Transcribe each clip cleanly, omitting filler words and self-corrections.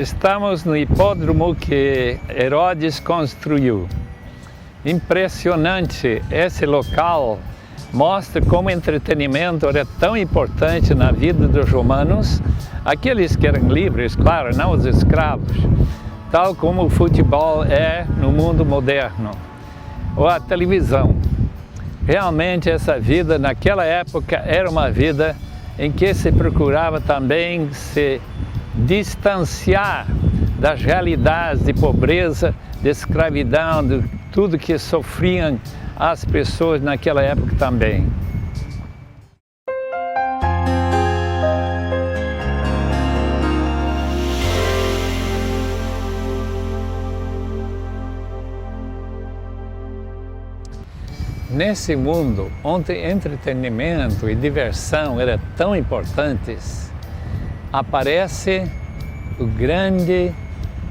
Estamos no hipódromo que Herodes construiu. Impressionante, esse local mostra como o entretenimento era tão importante na vida dos romanos, aqueles que eram livres, claro, não os escravos, tal como o futebol é no mundo moderno, ou a televisão. Realmente essa vida naquela época era uma vida em que se procurava também se distanciar das realidades de pobreza, de escravidão, de tudo que sofriam as pessoas naquela época também. Nesse mundo onde entretenimento e diversão eram tão importantes, aparece o grande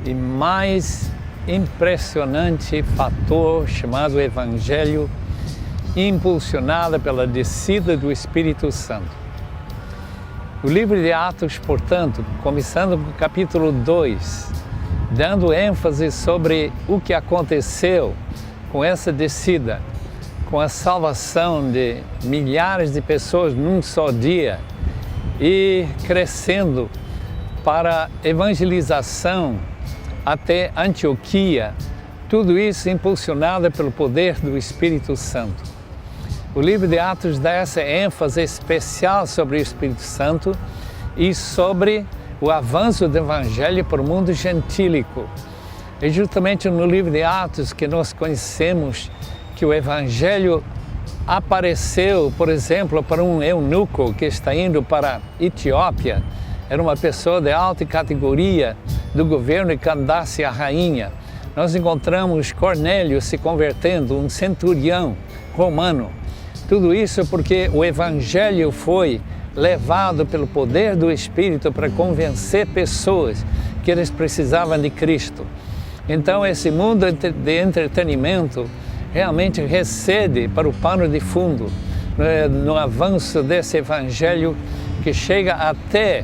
e mais impressionante fator chamado Evangelho, impulsionado pela descida do Espírito Santo. O livro de Atos, portanto, começando com o capítulo 2, dando ênfase sobre o que aconteceu com essa descida, com a salvação de milhares de pessoas num só dia e crescendo para evangelização até Antioquia, tudo isso impulsionado pelo poder do Espírito Santo. O livro de Atos dá essa ênfase especial sobre o Espírito Santo e sobre o avanço do Evangelho para o mundo gentílico. É justamente no livro de Atos que nós conhecemos que o Evangelho apareceu, por exemplo, para um eunuco que está indo para a Etiópia. Era uma pessoa de alta categoria do governo e Candace, a rainha. Nós encontramos Cornélio se convertendo, um centurião romano. Tudo isso porque o Evangelho foi levado pelo poder do Espírito para convencer pessoas que eles precisavam de Cristo. Então esse mundo de entretenimento realmente recede para o pano de fundo no avanço desse Evangelho que chega até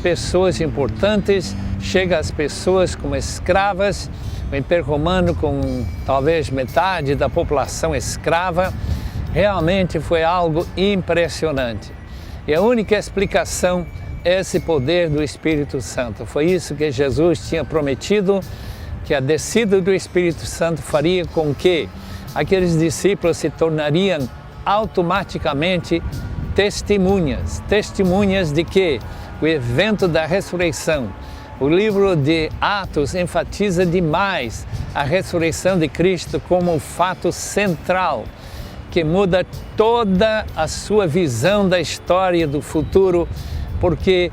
pessoas importantes, chega às pessoas como escravas, o Império Romano com talvez metade da população escrava. Realmente foi algo impressionante. E a única explicação é esse poder do Espírito Santo. Foi isso que Jesus tinha prometido, que a descida do Espírito Santo faria com que aqueles discípulos se tornariam automaticamente testemunhas de que o evento da ressurreição. O livro de Atos enfatiza demais a ressurreição de Cristo como um fato central, que muda toda a sua visão da história do futuro, porque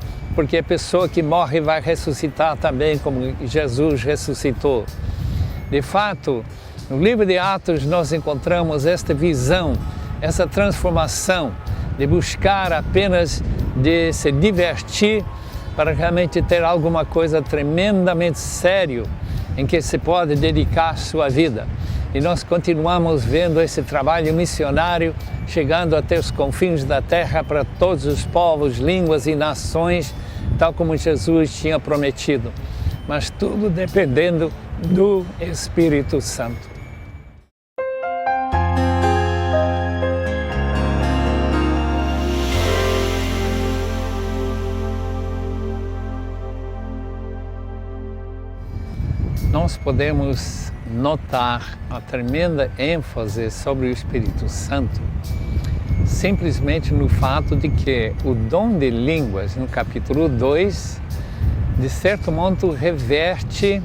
a pessoa que morre vai ressuscitar também como Jesus ressuscitou. De fato, no livro de Atos nós encontramos esta visão, essa transformação de buscar apenas de se divertir para realmente ter alguma coisa tremendamente sério em que se pode dedicar a sua vida. E nós continuamos vendo esse trabalho missionário chegando até os confins da terra para todos os povos, línguas e nações, tal como Jesus tinha prometido. Mas tudo dependendo do Espírito Santo. Nós podemos notar a tremenda ênfase sobre o Espírito Santo simplesmente no fato de que o dom de línguas, no capítulo 2, de certo modo reverte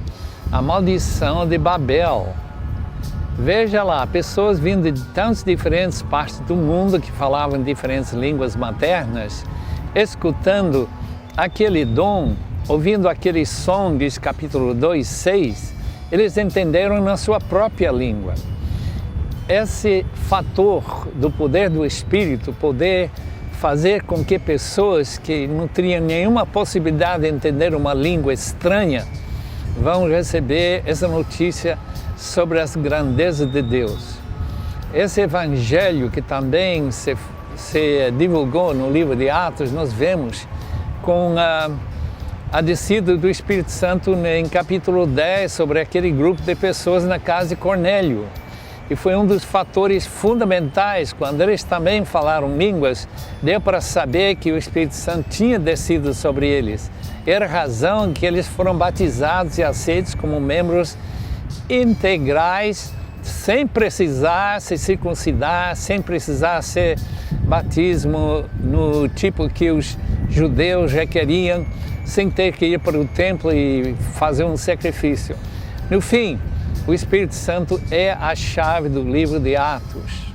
a maldição de Babel. Veja lá, pessoas vindo de tantas diferentes partes do mundo que falavam diferentes línguas maternas, escutando aquele dom, ouvindo aquele som, diz capítulo 2, 6, eles entenderam na sua própria língua. Esse fator do poder do Espírito, poder fazer com que pessoas que não tinham nenhuma possibilidade de entender uma língua estranha, vão receber essa notícia sobre as grandezas de Deus. Esse Evangelho que também se divulgou no livro de Atos, nós vemos com a descida do Espírito Santo em capítulo 10 sobre aquele grupo de pessoas na casa de Cornélio. E foi um dos fatores fundamentais, quando eles também falaram línguas, deu para saber que o Espírito Santo tinha descido sobre eles. Era a razão que eles foram batizados e aceitos como membros integrais, sem precisar se circuncidar, sem precisar ser batismo no tipo que os judeus requeriam, sem ter que ir para o templo e fazer um sacrifício. No fim, o Espírito Santo é a chave do livro de Atos.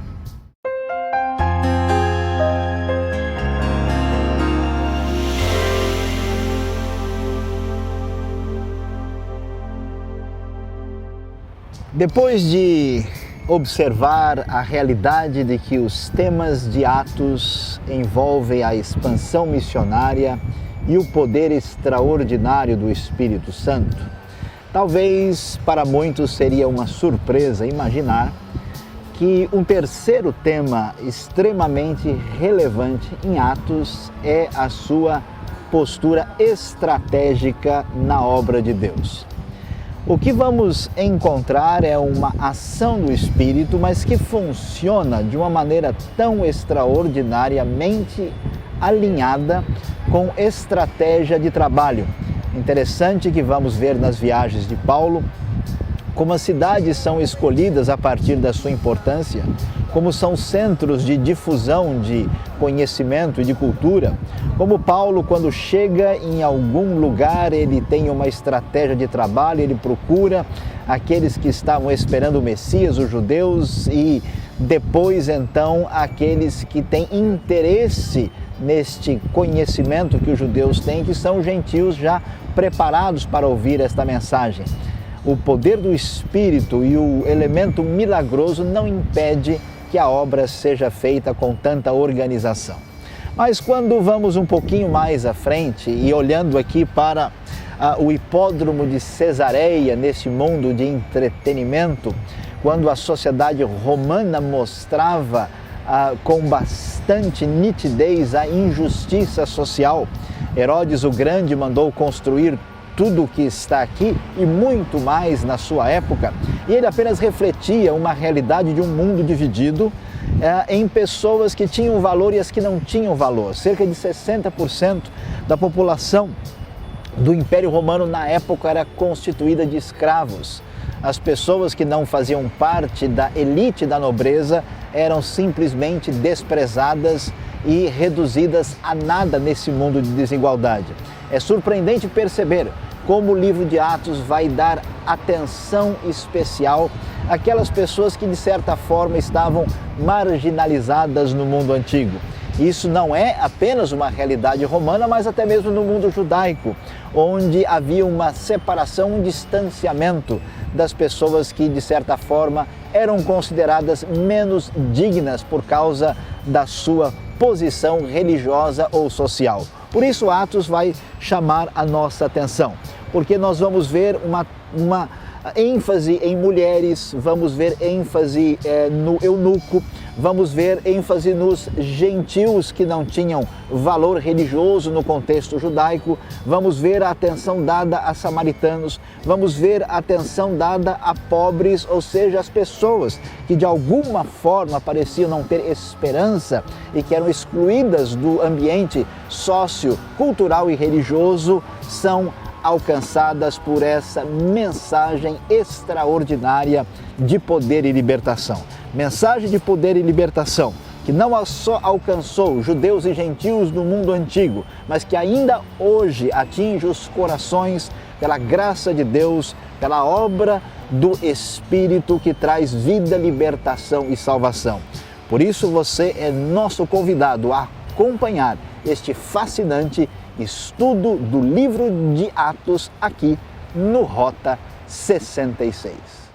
Depois de observar a realidade de que os temas de Atos envolvem a expansão missionária e o poder extraordinário do Espírito Santo, talvez para muitos seria uma surpresa imaginar que um terceiro tema extremamente relevante em Atos é a sua postura estratégica na obra de Deus. O que vamos encontrar é uma ação do Espírito, mas que funciona de uma maneira tão extraordinariamente alinhada com estratégia de trabalho. Interessante que vamos ver nas viagens de Paulo como as cidades são escolhidas a partir da sua importância, como são centros de difusão de conhecimento e de cultura, como Paulo, quando chega em algum lugar, ele tem uma estratégia de trabalho, ele procura aqueles que estavam esperando o Messias, os judeus, e depois então aqueles que têm interesse neste conhecimento que os judeus têm, que são gentios já preparados para ouvir esta mensagem. O poder do Espírito e o elemento milagroso não impede que a obra seja feita com tanta organização. Mas quando vamos um pouquinho mais à frente e olhando aqui para o hipódromo de Cesareia, nesse mundo de entretenimento, quando a sociedade romana mostrava com bastante nitidez a injustiça social, Herodes o Grande mandou construir tudo o que está aqui e muito mais na sua época, e ele apenas refletia uma realidade de um mundo dividido em pessoas que tinham valor e as que não tinham valor. Cerca de 60% da população do Império Romano na época era constituída de escravos. As pessoas que não faziam parte da elite da nobreza eram simplesmente desprezadas e reduzidas a nada nesse mundo de desigualdade. É surpreendente perceber como o livro de Atos vai dar atenção especial àquelas pessoas que de certa forma estavam marginalizadas no mundo antigo. Isso não é apenas uma realidade romana, mas até mesmo no mundo judaico, onde havia uma separação, um distanciamento das pessoas que de certa forma eram consideradas menos dignas por causa da sua posição religiosa ou social. Por isso Atos vai chamar a nossa atenção, porque nós vamos ver uma ênfase em mulheres, vamos ver ênfase no eunuco, vamos ver ênfase nos gentios que não tinham valor religioso no contexto judaico, vamos ver a atenção dada a samaritanos, vamos ver a atenção dada a pobres, ou seja, as pessoas que de alguma forma pareciam não ter esperança e que eram excluídas do ambiente sociocultural e religioso, são alcançadas por essa mensagem extraordinária de poder e libertação. Mensagem de poder e libertação que não só alcançou judeus e gentios no mundo antigo, mas que ainda hoje atinge os corações pela graça de Deus, pela obra do Espírito que traz vida, libertação e salvação. Por isso você é nosso convidado a acompanhar este fascinante estudo do livro de Atos aqui no Rota 66.